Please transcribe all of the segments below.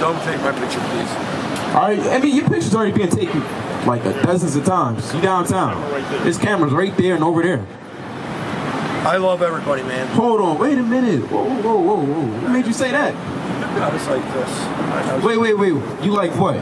Don't take my picture, please. All right, I mean, your picture's already been taken like dozens of times. You downtown. There's cameras right there and over there. I love everybody, man. Hold on, wait a minute. Whoa. What made you say that? I was like this. Wait. You like what?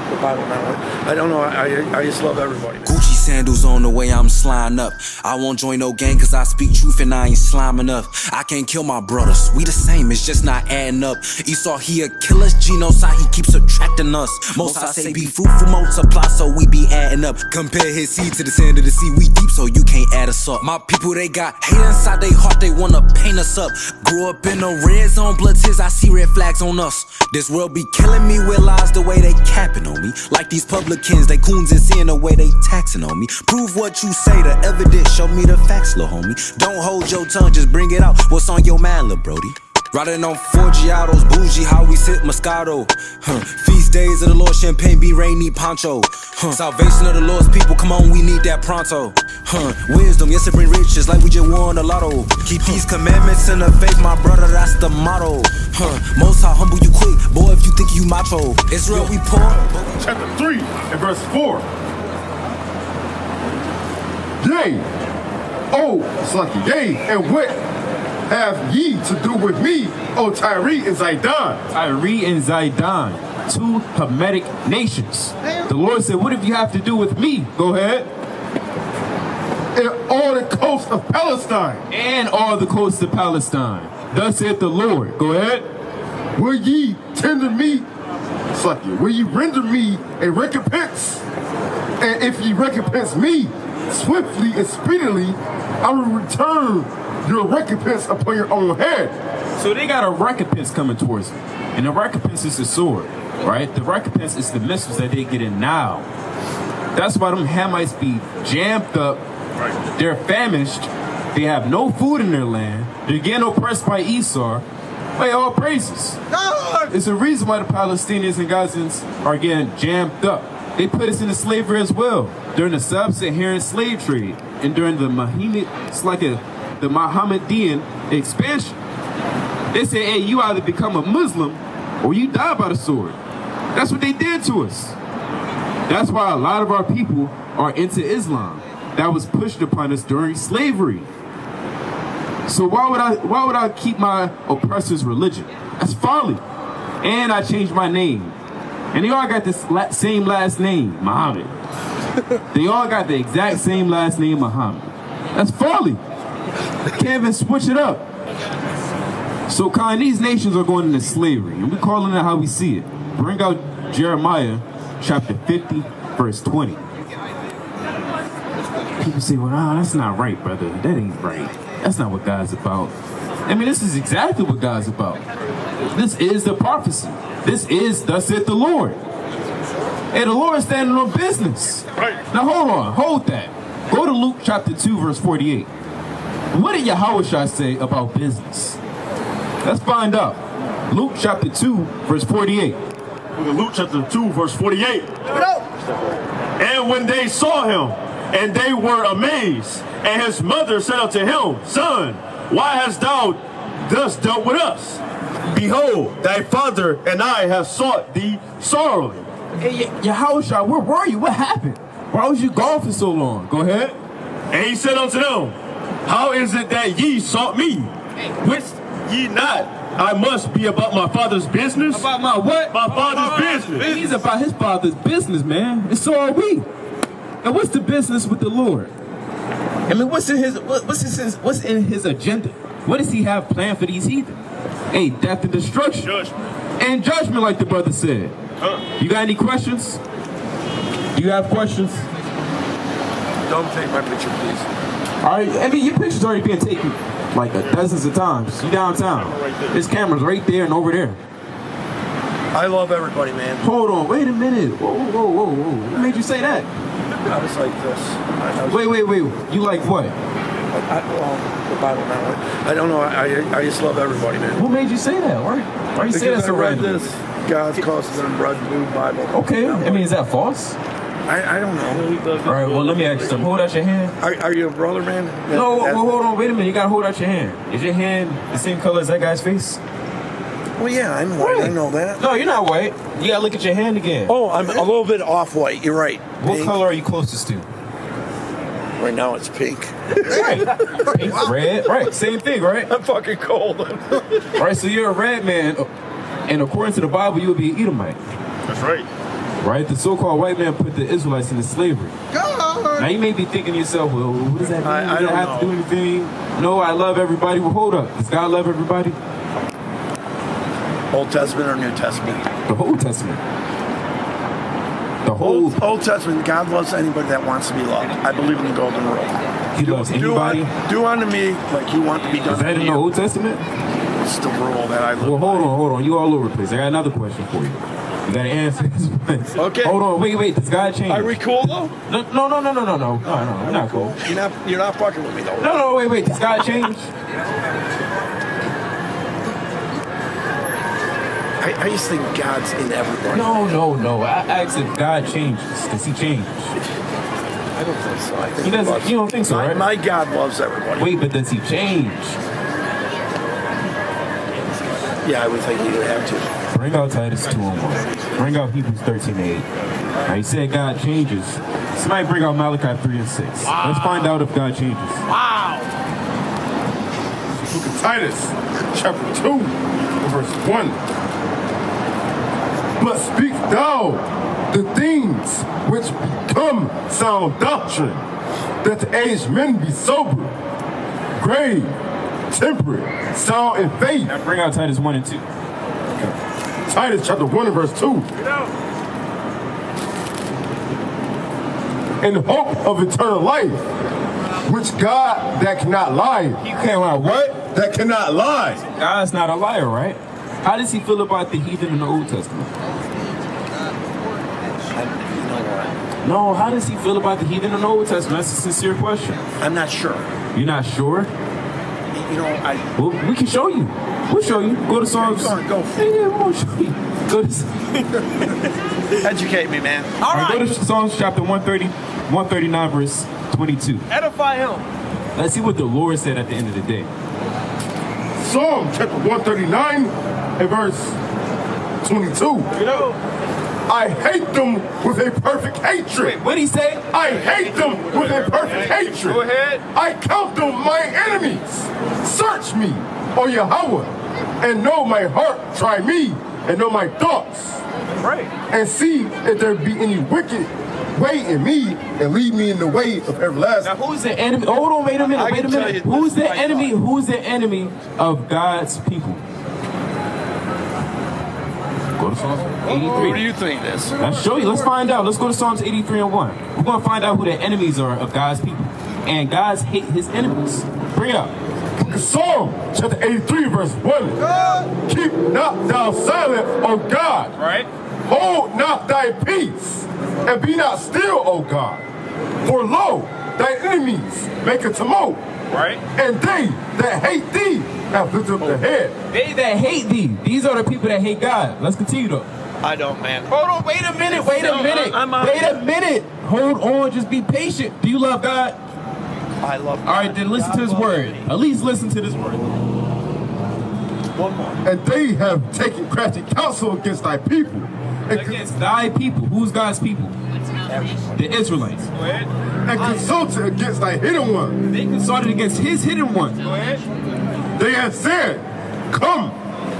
The Bible, man. I don't know. I just love everybody, man. Gucci sandals on the way I'm sliding up. I won't join no gang cause I speak truth and I ain't slime enough. I can't kill my brothers, we the same, it's just not adding up. Esau, he a killer, genocide, he keeps attracting us. Most I say be fruitful, multiply, so we be adding up. Compare his seed to the sand of the sea, we deep, so you can't add us up. My people, they got hate inside they heart, they wanna paint us up. Grew up in the red zone, blood tears, I see red flags on us. This world be killing me with lies the way they capping on me. Like these publicans, they coons and seeing the way they taxing on me. Prove what you say, the evidence, show me the facts, lil' homie. Don't hold your tongue, just bring it out. What's on your mind, lil' brody? Riding on 4 Giottos, bougie, how we sip Moscato. Feast days of the Lord, champagne, be rainy, poncho. Salvation of the Lord's people, come on, we need that pronto. Wisdom, yes, it bring riches like we just won a lotto. Keep these commandments in the faith, my brother, that's the motto. Most High humble you quick, boy, if you think you macho. Israel, we poor. Chapter 3 and verse 4. Yea, it's like yea, and what have ye to do with me, O Tyre and Zidon? Tyre and Zidon, 2 Hamitic nations. The Lord said, what if you have to do with me? Go ahead. And all the coast of Palestine. And all the coasts of Palestine. Thus saith the Lord. Go ahead. Will ye tender me, will ye render me a recompense? And if ye recompense me swiftly and speedily, I will return your recompense upon your own head. So they got a recompense coming towards them. And the recompense is the sword, right? The recompense is the missiles that they get in now. That's why them Hamites be jammed up. They're famished. They have no food in their land. They're getting oppressed by Esau. Hey, all praises. It's a reason why the Palestinians and Gazans are getting jammed up. They put us into slavery as well during the sub-Saharan slave trade and during the the Mohammedan expansion. They say, hey, you either become a Muslim or you die by the sword. That's what they did to us. That's why a lot of our people are into Islam. That was pushed upon us during slavery. So why would I keep my oppressor's religion? That's folly. And I changed my name. And they all got the same last name, Muhammad. They all got the exact same last name, Muhammad. That's folly. Can't even switch it up. So, these nations are going into slavery, and we're calling it how we see it. Bring out Jeremiah chapter 50, verse 20. People say, well, no, that's not right, brother. That ain't right. That's not what God's about. I mean, this is exactly what God's about. This is the prophecy. This is, thus saith the Lord. Hey, the Lord is standing on business. Right. Now, hold that. Go to Luke chapter 2, verse 48. What did Yahushua say about business? Let's find out. Luke chapter 2, verse 48. Luke chapter 2, verse 48. And when they saw him, and they were amazed, and his mother said unto him, Son, why hast thou thus dealt with us? Behold, thy father and I have sought thee sorrowing. Hey, Yahushua, where were you? What happened? Why was you gone for so long? Go ahead. And he said unto them, How is it that ye sought me? Wist ye not I must be about my father's business? About my what? My father's business. He's about his father's business, man. And so are we. And what's the business with the Lord? I mean, what's in his agenda? What does he have planned for these heathen? Hey, death and destruction. Judgment. And judgment, like the brother said. You got any questions? Do you have questions? Don't take my picture, please. All right, I mean, your picture's already been taken like dozens of times. You downtown. There's cameras right there and over there. I love everybody, man. Hold on, wait a minute. Whoa. What made you say that? I was like this. Wait. You like what? The Bible, man. I don't know. I just love everybody, man. What made you say that? Why you say that so random? This God's causes and blood blue Bible. Okay, I mean, is that false? I don't know. All right, well, let me ask you something. Hold out your hand. Are you a brother, man? No, hold on, wait a minute. You gotta hold out your hand. Is your hand the same color as that guy's face? Well, yeah, I'm white. I know that. No, you're not white. You gotta look at your hand again. Oh, I'm a little bit off-white. You're right. What Pink. color are you closest to? Right now it's pink. Right. Pink, red. Right. Same thing, right? I'm fucking cold. Right. So you're a red man, and according to the Bible, you would be an Edomite. That's right. Right. The so-called white man put the Israelites into slavery. Now you may be thinking to yourself, well, what does that mean? I don't have to do anything? No, I love everybody. Well, hold up. Does God love everybody? Old Testament or New Testament? The whole Testament. The whole. Old Testament, God loves anybody that wants to be loved. I believe in the golden rule. He loves anybody. Do unto me like you want to be done. Is that in the Old Testament? It's the rule that I live Well, by. hold on. You all over the place. I got another question for you. You gotta answer this one. Okay. Hold on. Wait. Does God change? Are we cool though? No. We're not cool. You're not fucking with me though. No. Wait. Does God change? I just think God's in everybody. No. I asked if God changes. Does He change? I don't think so. I think He doesn't. loves- You don't think so, right? My God loves everybody. Wait, but does He change? Yeah, I would think He would have to. Bring out Titus 2:1. Bring out Hebrews 13:8. Now you said God changes. Somebody bring out Malachi 3:6. Wow. Let's find out if God changes. Wow. Book of Titus, chapter 2, verse 1. But speak thou the things which become sound doctrine, that the aged men be sober, grave, temperate, sound in faith. Now bring out Titus 1 and 2. Titus chapter 1 and verse 2. In hope of eternal life, which God that cannot lie. You can't lie. What? That cannot lie. God's not a liar, right? How does He feel about the heathen in the Old Testament? No, how does He feel about the heathen in the Old Testament? That's a sincere question. I'm not sure. You're not sure? You know, Well, we can show you. We'll show you. Go to Psalms. Go. Yeah, we'll show you. Go to, Educate me, man. all right, go to Psalms chapter 139, verse 22. Edify him. Let's see what the Lord said at the end of the day. Psalm chapter 139 and verse 22. I hate them with a perfect hatred. What did he say? I hate them with a perfect hatred. Go ahead. I count them my enemies. Search me, O Yahweh, and know my heart. Try me and know my thoughts. Right. And see if there be any wicked way in me, and lead me in the way of everlasting. Now, who's the enemy? Hold on, wait a minute. I can tell you Who's this the is my enemy? thought. Who's the enemy of God's people? Go to Psalms 83. What do you think it is? Let's show you. Let's find out. Let's go to Psalms 83 and 1. We're going to find out who the enemies are of God's people. And God's hate His enemies. Bring it up. Psalm chapter 83 verse 1. Keep not thou silent, O God. Right. Hold not thy peace, and be not still, O God. For lo, thy enemies make a tumult. Right. And they that hate thee have lifted up their head. They that hate thee. These are the people that hate God. Let's continue though. I don't, man. Hold on. Wait a minute. Wait a minute. Wait a minute. Hold on. Just be patient. Do you love God? I love God. All right, then listen to His word. At least listen to this word. One more. And they have taken crafty counsel against thy people. And, Against thy people. Who's God's people? The Israelites. Go ahead. and consulted against thy hidden one. They consulted against His hidden one. Go ahead. They have said, come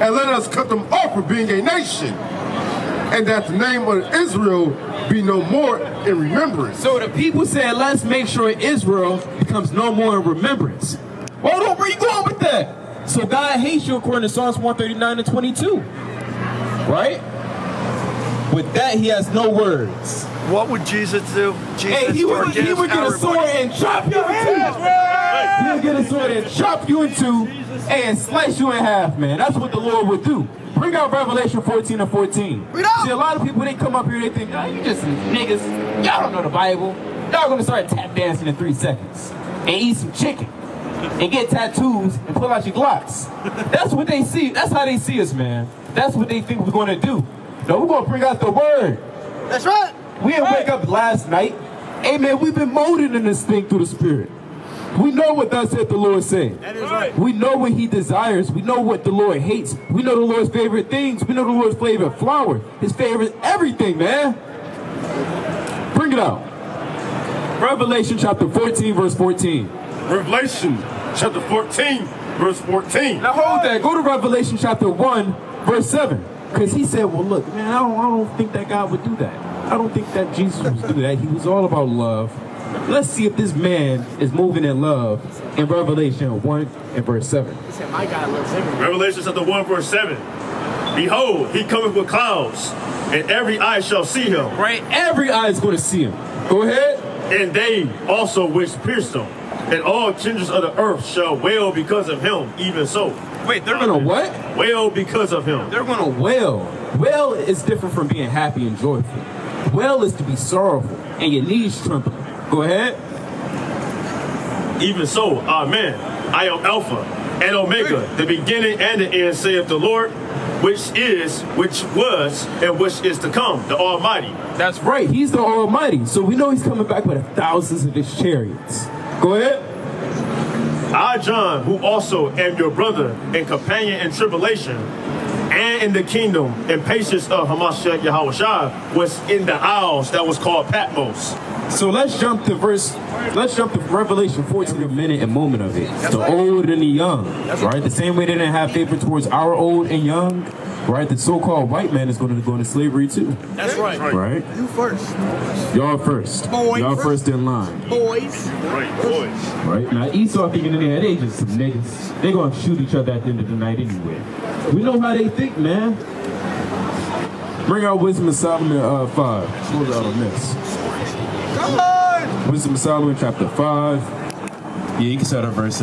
and let us cut them off for being a nation, and that the name of Israel be no more in remembrance. So the people said, let's make sure Israel becomes no more in remembrance. Hold on, where you going with that? So God hates you according to Psalms 139 and 22. Right? With that, He has no words. What would Jesus do? Jesus Hey, he would get a sword and chop you in two. He would get a sword and chop you in two and slice you in half, man. That's what the Lord would do. Bring out Revelation 14 and 14. See, a lot of people, they come up here, they think, oh, you just niggas. Y'all don't know the Bible. Y'all gonna start tap dancing in 3 seconds and eat some chicken and get tattoos and pull out your Glocks. That's what they see. That's how they see us, man. That's what they think we're gonna do. No, we're gonna bring out the word. That's right. We didn't wake up last night. Hey, man, we've been molded in this thing through the Spirit. We know what thus said the Lord said. That is right. We know what he desires. We know what the Lord hates. We know the Lord's favorite things. We know the Lord's favorite flower. His favorite everything, man. Bring it out. Revelation chapter 14, verse 14. Revelation chapter 14, verse 14. Now hold that. Go to Revelation chapter 1, verse 7. Because he said, well, look, man, I don't think that God would do that. I don't think that Jesus would do that. He was all about love. Let's see if this man is moving in love in Revelation 1 and verse 7. He said, my God loves everyone. Revelation chapter 1, verse 7. Behold, he cometh with clouds, and every eye shall see him. Right? Every eye is going to see him. Go ahead. And they also which pierced him. And all kindreds of the earth shall wail because of him, even so. Wait, they're going to what? Wail because of him. They're going to wail. Wail is different from being happy and joyful. Wail is to be sorrowful and your knees trembling. Go ahead. Even so, amen. I am Alpha and Omega, the beginning and the end, saith the Lord, which is, which was, and which is to come, the Almighty. That's right. He's the Almighty. So we know he's coming back with thousands of his chariots. Go ahead. I, John, who also am your brother and companion in tribulation and in the kingdom and patience of Hamashiach Yahushua, was in the isles that was called Patmos. So let's jump to Revelation 14, a minute and moment of it. The old and the young, right? The same way they didn't have favor towards our old and young, right? The so-called white man is going to go into slavery too. That's right. Right? You first. Y'all first. Boys. Y'all first in line. Boys. Right, boys. Right? Now Esau thinking in there, they just some niggas. They going to shoot each other at the end of the night anyway. We know how they think, man. Bring out Wisdom of Solomon 5. Close out on this. Come on. Wisdom of Solomon chapter 5. Yeah, you can start at verse.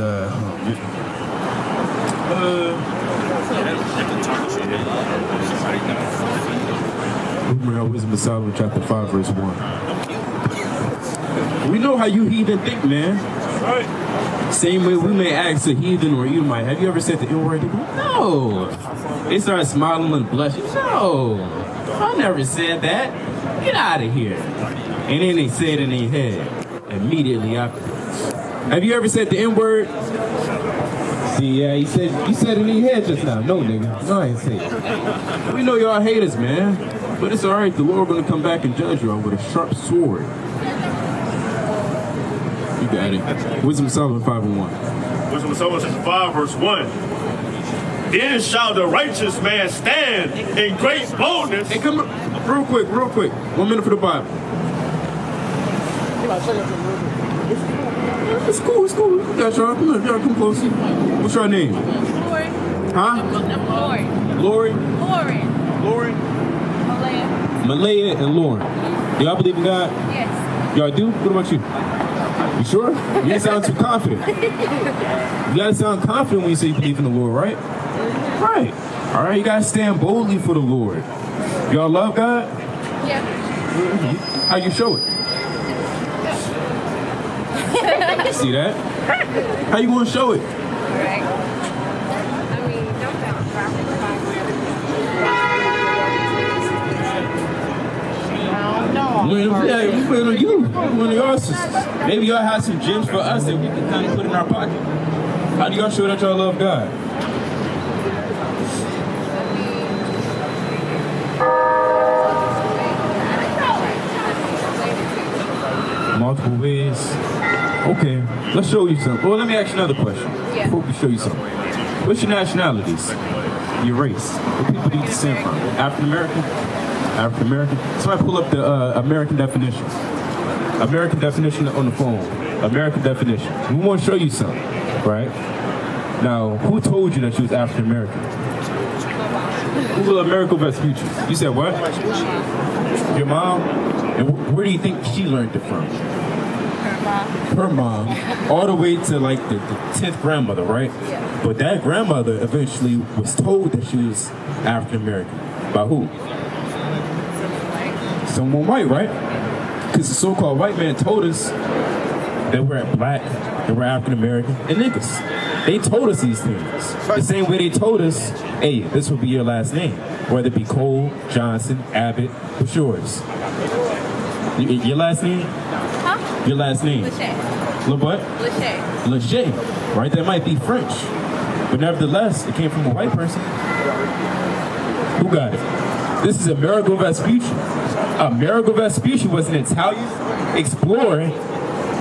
Bring out Wisdom of Solomon chapter 5, verse 1. We know how you heathen think, man. Right. Same way we may ask a heathen or you might. Have you ever said the N-word? They go, no. They start smiling and blushing. No. I never said that. Get out of here. And then they say it in their head immediately afterwards. Have you ever said the N-word? See, yeah, you said it in your head just now. No, nigga. No, I ain't say it. We know y'all haters, man. But it's all right. The Lord going to come back and judge y'all with a sharp sword. You got it. Wisdom of Solomon 5 and 1. Wisdom of Solomon chapter 5, verse 1. Then shall the righteous man stand in great boldness. Hey, come real quick. 1 minute for the Bible. It's cool. We got y'all. Come on, y'all come close. What's your name? Lori. Huh? Lori. Lauren. Malaya. Malaya and Lauren. Do y'all believe in God? Yes. Y'all do? What about you? You sure? You didn't sound too confident. You gotta sound confident when you say you believe in the Lord, right? Right. All right, you gotta stand boldly for the Lord. Y'all love God? Yeah. How you show it? See that? How you gonna show it? Right. I mean, don't sound graphic. Yeah, we put it on you. One of y'all, maybe y'all have some gems for us that we can kind of put in our pocket. How do y'all show that y'all love God? Multiple ways. Okay, let's show you something. Well, let me ask you another question before we show you something. What's your nationalities? Your race? Where people do you descend from? African American? African American? Somebody pull up the American definition. American definition on the phone. American definition. We want to show you something, right? Now, who told you that you was African American? Who will America best future? You said what? Your mom? And where do you think she learned it from? Her mom. All the way to like the 10th grandmother, right? Yeah. But that grandmother eventually was told that she was African American. By who? Someone white, right? Because the so-called white man told us that we're black, that we're African American, and niggas. They told us these things. The same way they told us, hey, this will be your last name. Whether it be Cole, Johnson, Abbott, what's yours? Your last name? Huh? Your last name? What's that? what? Lachey. Leger, right? That might be French, but nevertheless, it came from a white person. Who got it? This is Amerigo Vespucci. Amerigo Vespucci was an Italian explorer,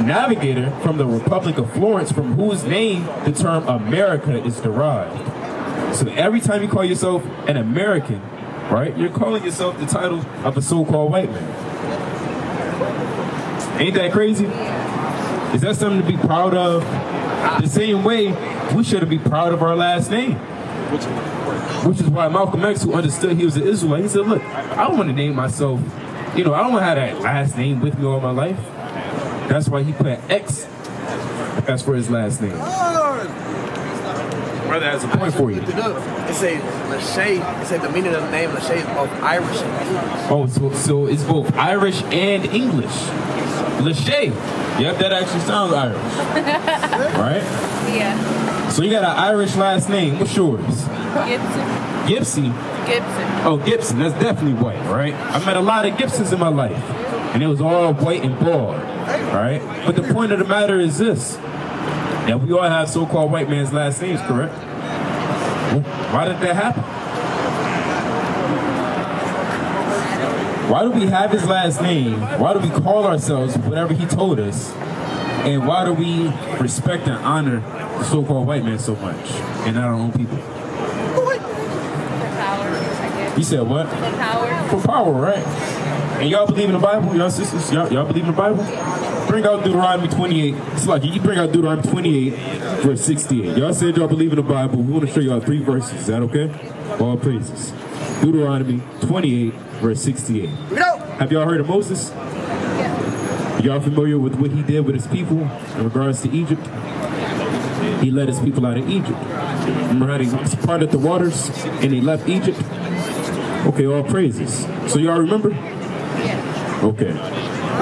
navigator from the Republic of Florence, from whose name the term America is derived. So every time you call yourself an American, right, you're calling yourself the title of a so-called white man. Ain't that crazy? Is that something to be proud of? The same way we should be proud of our last name. Which is why Malcolm X, who understood he was an Israelite, he said, look, I don't want to name myself, I don't want to have that last name with me all my life. That's why he put X as for his last name. Brother has a point for you. It say Lachey. It said the meaning of the name Lachey is both Irish and English. Oh, so it's both Irish and English. Lachey. Yep, that actually sounds Irish. Right? Yeah. So you got an Irish last name. What's yours? Gibson. Gibson? Oh, Gibson. That's definitely white, right? I met a lot of Gibsons in my life, and it was all white and bald, right? But the point of the matter is this. Now, we all have so-called white man's last names, correct? Why did that happen? Why do we have his last name? Why do we call ourselves whatever he told us? And why do we respect and honor the so-called white man so much and not our own people? For power, I guess. You said what? For power. For power, right? And y'all believe in the Bible? Y'all sisters? Y'all believe in the Bible? Bring out Deuteronomy 28. It's like you bring out Deuteronomy 28, verse 68. Y'all said y'all believe in the Bible. We want to show y'all 3 verses. Is that okay? All praises. Deuteronomy 28, verse 68. Have y'all heard of Moses? Yeah. Y'all familiar with what he did with his people in regards to Egypt? He led his people out of Egypt. Remember how they parted the waters and they left Egypt? Okay, all praises. So y'all remember? Yeah. Okay.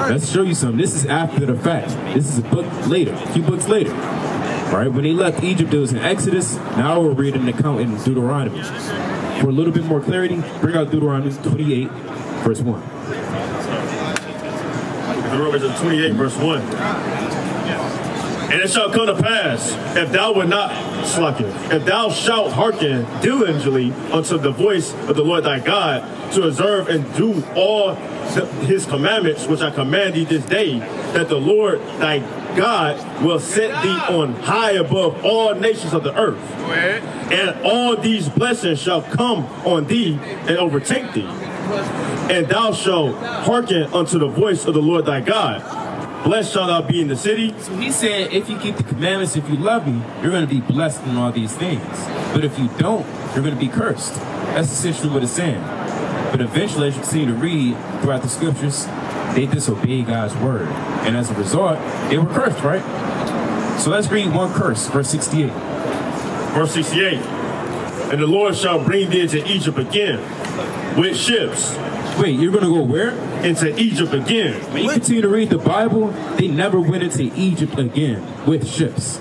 Let's show you something. This is after the fact. This is a book later, a few books later. Right? When they left Egypt, it was in Exodus. Now we're reading an account in Deuteronomy. For a little bit more clarity, bring out Deuteronomy 28, verse 1. Deuteronomy 28, verse 1. And it shall come to pass, if thou wilt not slacken, if thou shalt hearken diligently unto the voice of the Lord thy God, to observe and do all his commandments which I command thee this day, that the Lord thy God will set thee on high above all nations of the earth. And all these blessings shall come on thee and overtake thee. And thou shalt hearken unto the voice of the Lord thy God. Blessed shall thou be in the city. So he said, if you keep the commandments, if you love me, you're going to be blessed in all these things. But if you don't, you're going to be cursed. That's essentially what it's saying. But eventually, as you continue to read throughout the scriptures, they disobeyed God's word. And as a result, they were cursed, right? So let's read one curse, verse 68. Verse 68. And the Lord shall bring thee into Egypt again with ships. Wait, you're going to go where? Into Egypt again. When you continue to read the Bible, they never went into Egypt again with ships.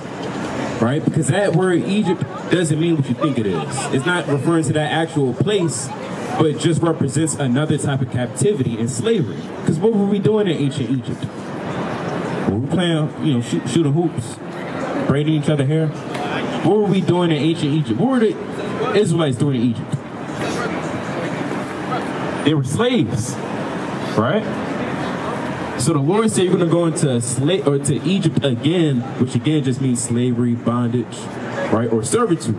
Right? Because that word Egypt doesn't mean what you think it is. It's not referring to that actual place, but it just represents another type of captivity and slavery. Because what were we doing in ancient Egypt? We were playing, shooting hoops, braiding each other hair. What were we doing in ancient Egypt? What were the Israelites doing in Egypt? They were slaves, right? So the Lord said you're going to go into to Egypt again, which again just means slavery, bondage, right, or servitude.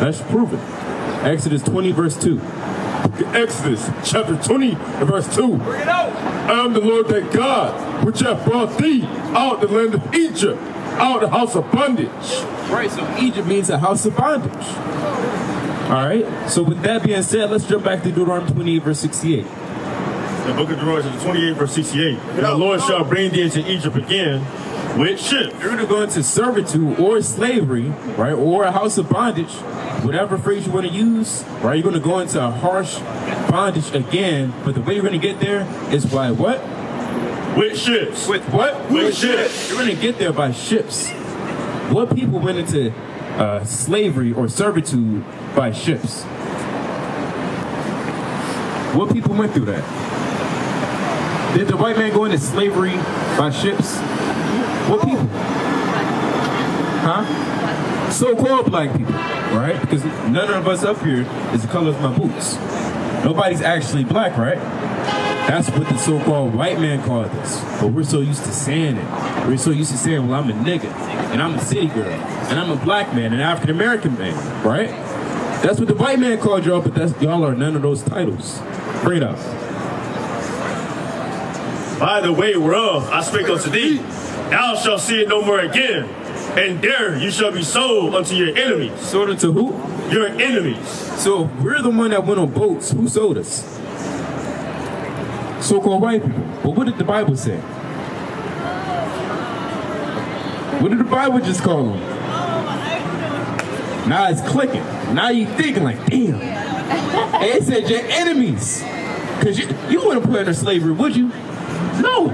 Let's prove it. Exodus 20, verse 2. Exodus chapter 20 and verse 2. Bring it out. I am the Lord thy God, which hath brought thee out of the land of Egypt, out of the house of bondage. Right, so Egypt means a house of bondage. All right, so with that being said, let's jump back to Deuteronomy 28, verse 68. The book of Deuteronomy 28, verse 68. And the Lord shall bring thee into Egypt again with ships. You're going to go into servitude or slavery, right, or a house of bondage, whatever phrase you want to use, right? You're going to go into a harsh bondage again, but the way you're going to get there is by what? With ships. With what? With ships. You're going to get there by ships. What people went into slavery or servitude by ships? What people went through that? Did the white man go into slavery by ships? What people? Huh? So-called black people, right? Because none of us up here is the color of my boots. Nobody's actually black, right? That's what the so-called white man called us. But we're so used to saying it. We're so used to saying, well, I'm a nigga, and I'm a city girl, and I'm a black man, an African-American man, right? That's what the white man called y'all, but y'all are none of those titles. Bring it up. By the way whereof I spake unto thee, thou shalt see it no more again, and there you shall be sold unto your enemies. Sold unto who? Your enemies. So we're the one that went on boats. Who sold us? So-called white people. But what did the Bible say? What did the Bible just call them? Now it's clicking. Now you thinking like, damn. And it said your enemies. Because you wouldn't put her in slavery, would you? No.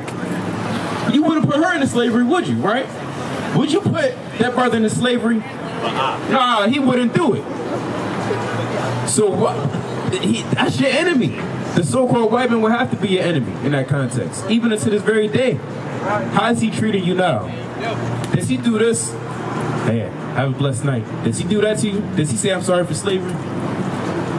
You wouldn't put her into slavery, would you, right? Would you put that brother into slavery? Nah, he wouldn't do it. So what? That's your enemy. The so-called white man will have to be your enemy in that context, even until this very day. How is he treating you now? Does he do this? Hey, have a blessed night. Does he do that to you? Does he say, I'm sorry for slavery?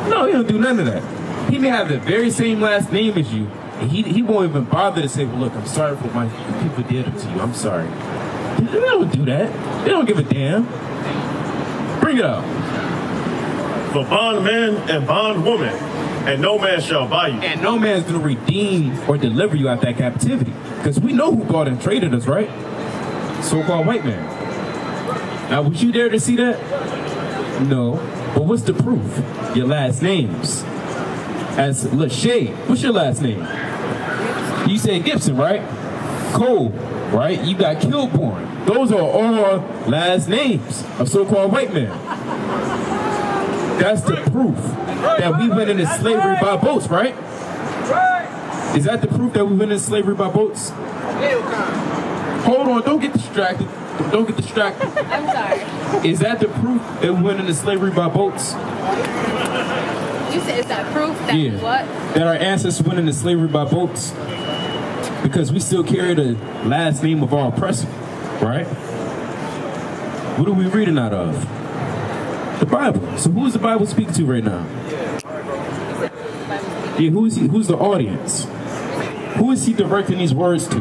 No, he don't do none of that. He may have the very same last name as you, and he won't even bother to say, well, look, I'm sorry for what my people did to you. I'm sorry. They don't do that. They don't give a damn. Bring it up. For bondman and bondwoman, and no man shall buy you. And no man's going to redeem or deliver you out that captivity. Because we know who bought and traded us, right? So-called white man. Now, was you there to see that? No. But what's the proof? Your last names. As Lachey, what's your last name? You said Gibson, right? Cole, right? You got Kilborn. Those are all last names of so-called white men. That's the proof that we went into slavery by boats, right? Is that the proof that we went into slavery by boats? Hold on, don't get distracted. Don't get distracted. I'm sorry. Is that the proof that we went into slavery by boats? You said is that proof that what? That our ancestors went into slavery by boats? Because we still carry the last name of our oppressor, right? What are we reading out of? The Bible. So who is the Bible speaking to right now? Yeah, who is he? Who's the audience? Who is he directing these words to?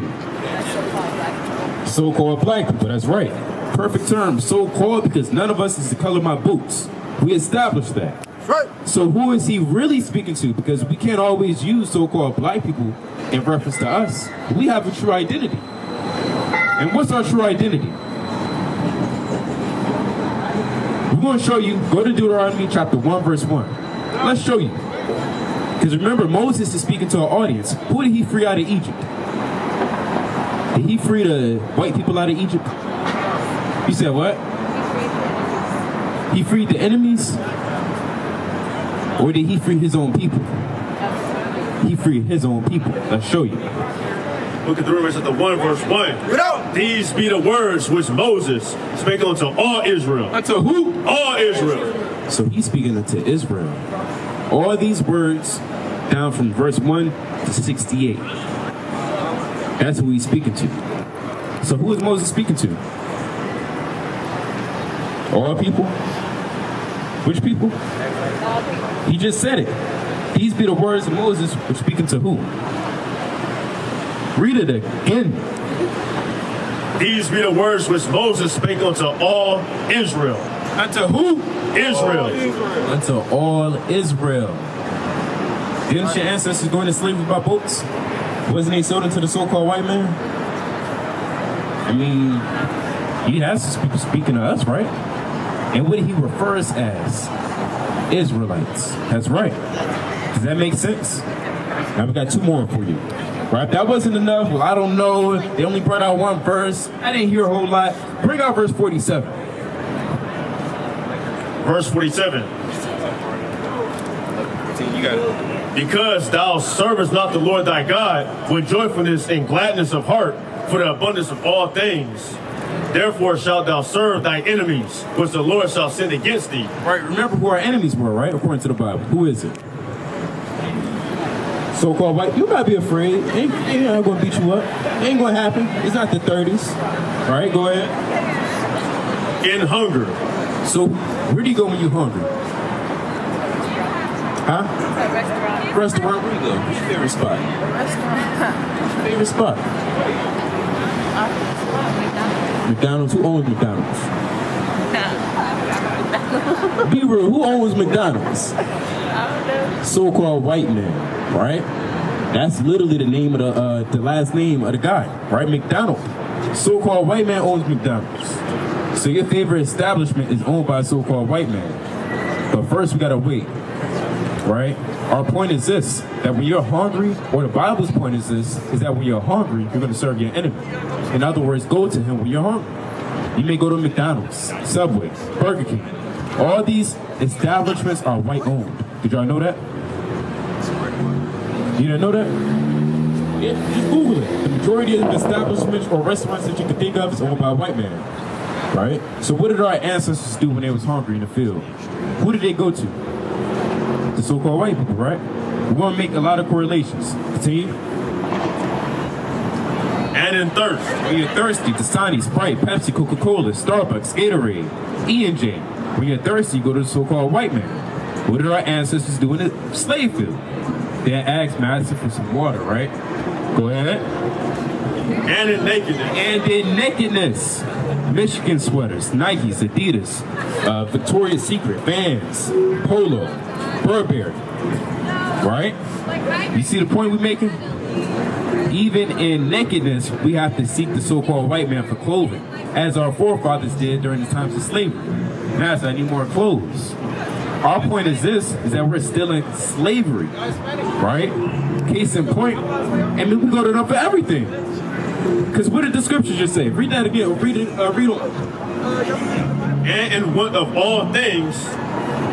So-called black people, that's right. Perfect term, so-called, because none of us is the color of my boots. We established that. Right. So who is he really speaking to? Because we can't always use so-called black people in reference to us. We have a true identity. And what's our true identity? We're going to show you, go to Deuteronomy chapter 1, verse 1. Let's show you. Because remember, Moses is speaking to an audience. Who did he free out of Egypt? Did he free the white people out of Egypt? You said what? He freed the enemies? Or did he free his own people? He freed his own people. Let's show you. Look at the Romans chapter 1, verse 1. These be the words which Moses spake unto all Israel. Unto who? All Israel. So he's speaking unto Israel. All these words down from verse 1 to 68. That's who he's speaking to. So who is Moses speaking to? All people? Which people? All people. He just said it. These be the words of Moses, were speaking to who? Read it again. These be the words which Moses spake unto all Israel. Unto who? Israel. Unto all Israel. Didn't your ancestors go into slavery by boats? Wasn't he sold into the so-called white man? I mean, he has to be speaking to us, right? And what did he refer us as? Israelites. That's right. Does that make sense? Now we got two more for you. Right? If that wasn't enough, well, I don't know. They only brought out one verse. I didn't hear a whole lot. Bring out verse 47. Verse 47. You got it. Because thou servest not the Lord thy God with joyfulness and gladness of heart for the abundance of all things. Therefore shalt thou serve thy enemies, which the Lord shall send against thee. Right, remember who our enemies were, right? According to the Bible. Who is it? So-called white, you gotta be afraid. Ain't not gonna beat you up. Ain't gonna happen. It's not the 30s. All right, go ahead. In hunger. So, where do you go when you're hungry? Huh? Restaurant. Restaurant, where you go? What's your favorite spot? What's your favorite spot? McDonald's. Who owns McDonald's? Be real, who owns McDonald's? So-called white man, right? That's literally the name of the last name of the guy, right? McDonald. So-called white man owns McDonald's. So your favorite establishment is owned by a so-called white man. But first we gotta wait, right? Our point is this, that when you're hungry, or the Bible's point is this, is that when you're hungry, you're gonna serve your enemy. In other words, go to him when you're hungry. You may go to McDonald's, Subway, Burger King. All these establishments are white owned. Did y'all know that? You didn't know that? Yeah, just Google it. The majority of the establishments or restaurants that you can think of is owned by a white man. Right? So what did our ancestors do when they was hungry in the field? Who did they go to? The so-called white people, right? We're going to make a lot of correlations. Continue. And in thirst. When you're thirsty, Dasani, Sprite, Pepsi, Coca-Cola, Starbucks, Gatorade, E&J. When you're thirsty, you go to the so-called white man. What did our ancestors do in the slave field? They asked master for some water, right? Go ahead. And in nakedness. And in nakedness. Michigan sweaters, Nikes, Adidas, Victoria's Secret, Vans, Polo, Burberry. Right? You see the point we're making? Even in nakedness, we have to seek the so-called white man for clothing, as our forefathers did during the times of slavery. Master, I need more clothes. Our point is this, is that we're still in slavery, right? Case in point, and we go to them for everything. Because what did the scriptures just say? Read that again. Read it. Read it. And in one of all things.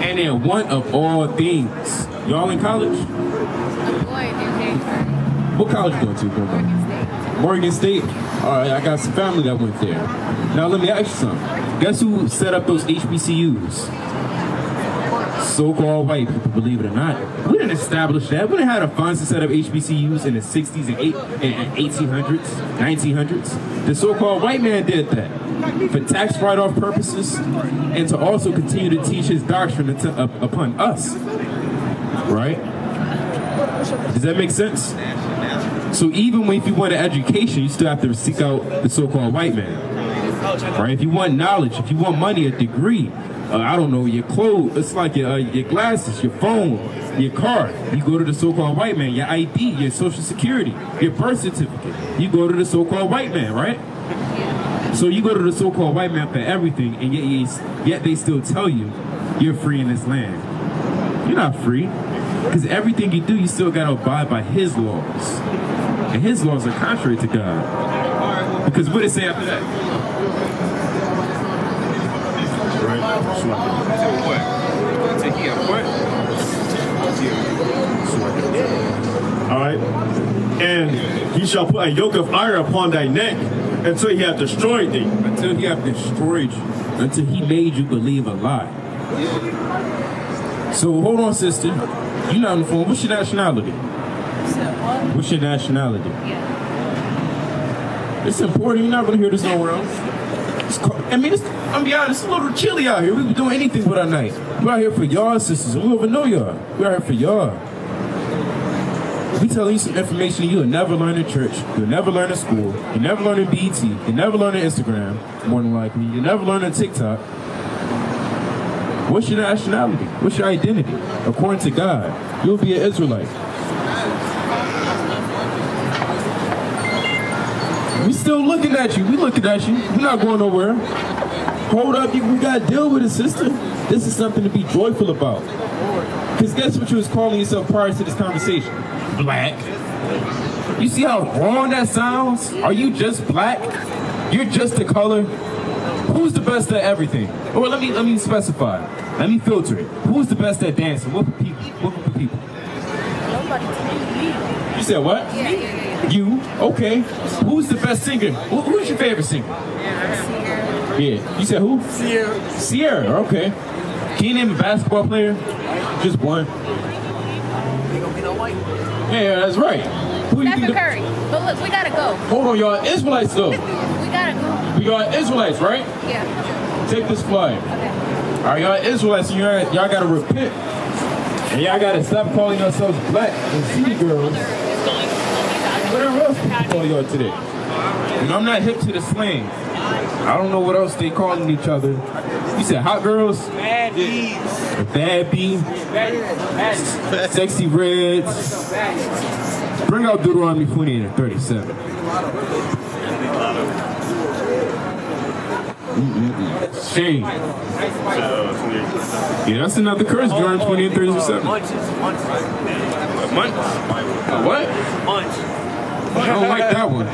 And in one of all things. Y'all in college? I'm going to January. What college you going to? Morgan State. All right, I got some family that went there. Now let me ask you something. Guess who set up those HBCUs? So-called white people, believe it or not. We didn't establish that. We didn't have the funds to set up HBCUs in the 60s and 1800s, 1900s. The so-called white man did that for tax write-off purposes and to also continue to teach his doctrine upon us. Right? Does that make sense? So even if you want an education, you still have to seek out the so-called white man. Right? If you want knowledge, if you want money, a degree, I don't know, your clothes, it's like your glasses, your phone, your car. You go to the so-called white man, your ID, your social security, your birth certificate. You go to the so-called white man, right? So you go to the so-called white man for everything, and yet they still tell you you're free in this land. You're not free, because everything you do, you still got to abide by his laws. And his laws are contrary to God. Because what did it say after that? All right. And he shall put a yoke of iron upon thy neck until he hath destroyed thee. Until he hath destroyed you. Until he made you believe a lie. So hold on, sister. You're not on the phone. What's your nationality? What's your nationality? It's important. You're not going to hear this nowhere else. I'm gonna be honest, it's a little chilly out here. We be doing anything with our night. We're out here for y'all, sisters, and we don't even know y'all. We're out here for y'all. We telling you some information you'll never learn in church, you'll never learn in school, you'll never learn in BET, you'll never learn in Instagram, more than likely, you'll never learn in TikTok. What's your nationality? What's your identity? According to God, you'll be an Israelite. We still looking at you. We looking at you. We're not going nowhere. Hold up. We got to deal with it, sister. This is something to be joyful about. Because guess what you was calling yourself prior to this conversation? Black. You see how wrong that sounds? Are you just black? You're just a color? Who's the best at everything? Or let me specify. Let me filter it. Who's the best at dancing? What for people? What for people? You said what? Yeah. You? Okay. Who's the best singer? Who's your favorite singer? Yeah. You said who? Sierra. Okay. Can you name a basketball player? Just one. white. Yeah, that's right. Who you Stephen think Curry. But look, we gotta go. Hold on, y'all Israelites though. We gotta go. We got Israelites, right? Yeah. Take this flyer. Okay. All right, y'all Israelites, and y'all gotta repent. And y'all gotta stop calling yourselves black and city girls. Whatever else people call y'all today. And I'm not hip to the slang. I don't know what else they calling each other. You said hot girls? Bad bees. Bad bee. Sexy reds. Bring out Deuteronomy 28 and 37. Shame. Yeah, that's another curse, Deuteronomy 28 and 37. Munch. Munch? What? Munch. I don't like that one.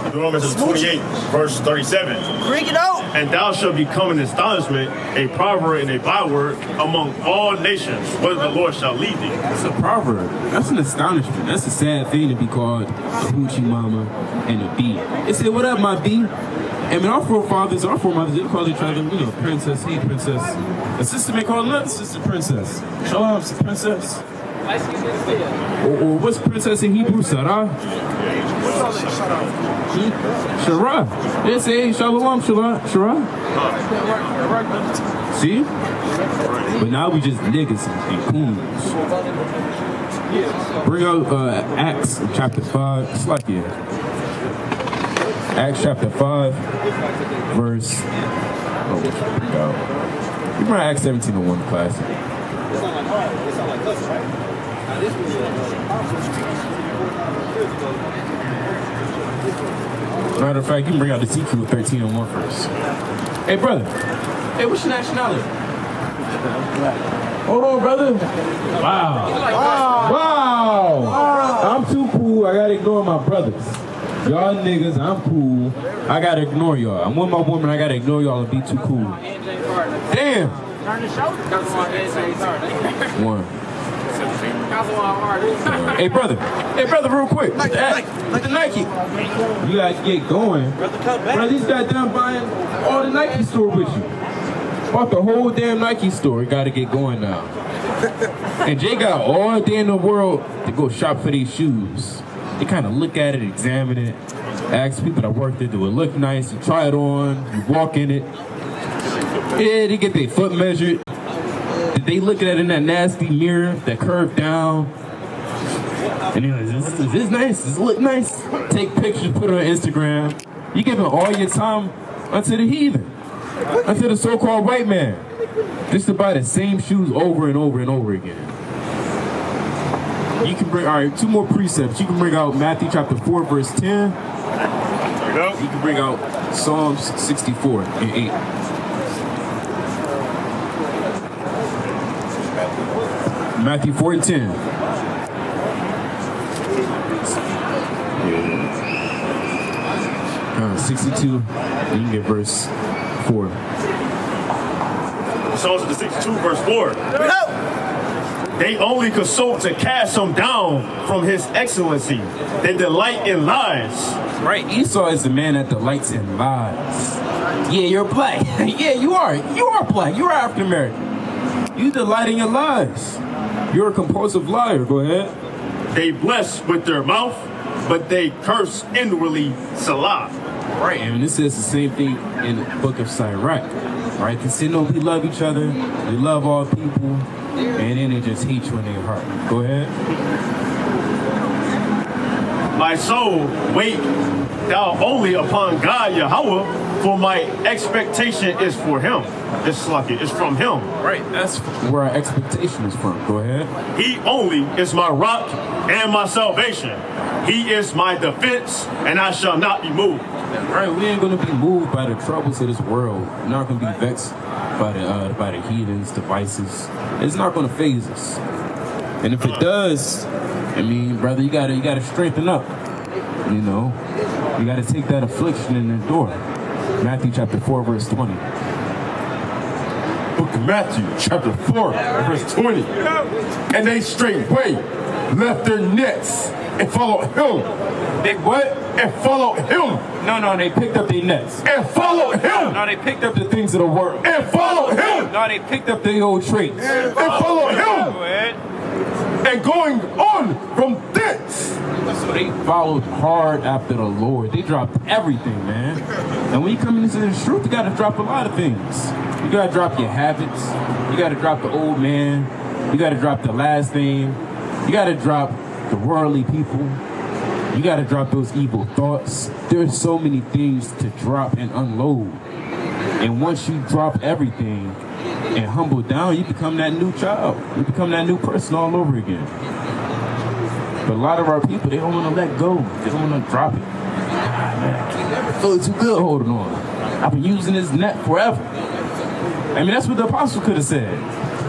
Deuteronomy 28, verse 37. Bring it out. And thou shalt become an astonishment, a proverb and a byword among all nations, whether the Lord shall lead thee. That's a proverb. That's an astonishment. That's a sad thing to be called a hoochie mama and a bee. They say, what up, my bee? And our foremothers, they call each other, princess, hey, princess. A sister may call another sister princess. Shalom, princess. Or what's princess in Hebrew? Sarah? Shara. They say, shalom, Shara. See? But now we just niggas and coons. Bring out Acts chapter 5. It's like, Acts chapter 5, verse. Oh, which one we go? You remember Acts 17:1 classic? Matter of fact, you can bring out Ezekiel 13:1 first. Hey, brother. Hey, what's your nationality? Hold on, brother. Wow. I'm too cool. I gotta ignore my brothers. Y'all niggas, I'm cool. I gotta ignore y'all. I'm with my woman. I gotta ignore y'all and be too cool. Damn. One. Hey brother, real quick. Like the Nike. You gotta get going. Brother, these guys down buying all the Nike store with you. Bought the whole damn Nike store. You gotta get going now. And Jay got all day in the world to go shop for these shoes. They kind of look at it, examine it, ask people that work there, do it look nice? You try it on, you walk in it. Yeah, they get their foot measured. They look at it in that nasty mirror, that curved down. And they're like, is this nice? Does it look nice? Take pictures, put it on Instagram. You giving all your time unto the heathen, unto the so-called white man, just to buy the same shoes over and over and over again. You can bring, all right, 2 more precepts. You can bring out Matthew chapter 4, verse 10. There you go. You can bring out Psalms 64 and 8. Matthew 4 and 10. 62, and you can get verse 4. Psalms 62, verse 4. They only consult to cast him down from his excellency. They delight in lies. Right, Esau is the man that delights in lies. Yeah, you're black. Yeah, you are. You are black. You are African American. You delight in your lies. You're a compulsive liar. Go ahead. They bless with their mouth, but they curse inwardly. Salah. Right, and this is the same thing in the book of Sirach. Right, they say, no, we love each other. We love all people. And then they just hate you in their heart. Go ahead. My soul, wait thou only upon God Yahweh, for my expectation is for him. It's from him. Right, that's where our expectation is from. Go ahead. He only is my rock and my salvation. He is my defense, and I shall not be moved. Right, we ain't gonna be moved by the troubles of this world. We're not gonna be vexed by the heathens, devices. It's not gonna phase us. And if it does, I mean, brother, you gotta strengthen up. You know, you gotta take that affliction and endure. Matthew chapter 4, verse 20. Book of Matthew, chapter 4, verse 20. And they straightway left their nets and followed him. They what? And followed him. No, they picked up their nets. And followed him. No, they picked up the things of the world. And followed him. No, they picked up their old traits. And followed him. Go ahead. and going on from thence. So they followed hard after the Lord. They dropped everything, man. And when you come into the truth, you got to drop a lot of things. You got to drop your habits. You got to drop the old man. You got to drop the last name. You got to drop the worldly people. You got to drop those evil thoughts. There's so many things to drop and unload. And once you drop everything and humble down, you become that new child. You become that new person all over again. But a lot of our people, they don't want to let go. They don't want to drop it. Man, I feel too good holding on. I've been using this net forever. I mean, that's what the apostle could have said.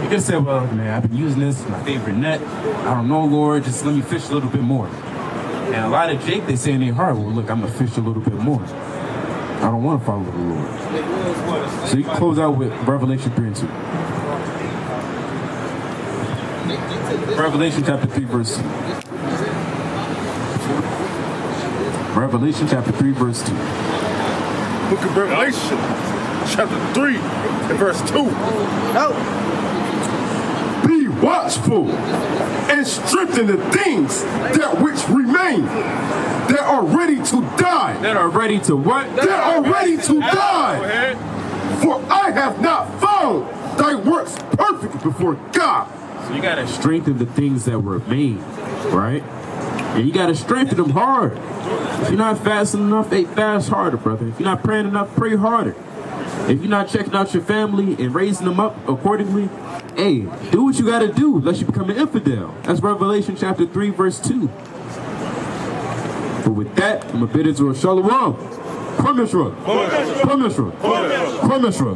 He could have said, well, man, I've been using this, my favorite net. I don't know, Lord, just let me fish a little bit more. And a lot of Jake, they say in their heart, well, look, I'm going to fish a little bit more. I don't want to follow the Lord. So you can close out with Revelation 3 and 2. Revelation chapter 3, verse 2. Revelation chapter 3, verse 2. Book of Revelation, chapter 3, and verse 2. Be watchful and strengthen the things that which remain, that are ready to die. That are ready to what? That are ready to die. For I have not found thy works perfect before God. So you got to strengthen the things that were made, right? And you got to strengthen them hard. If you're not fasting enough, hey, fast harder, brother. If you're not praying enough, pray harder. If you're not checking out your family and raising them up accordingly, hey, do what you got to do lest you become an infidel. That's Revelation chapter 3, verse 2. But with that, I'm going to bid it to a shalom. Come Israel. Come Israel. Come Israel.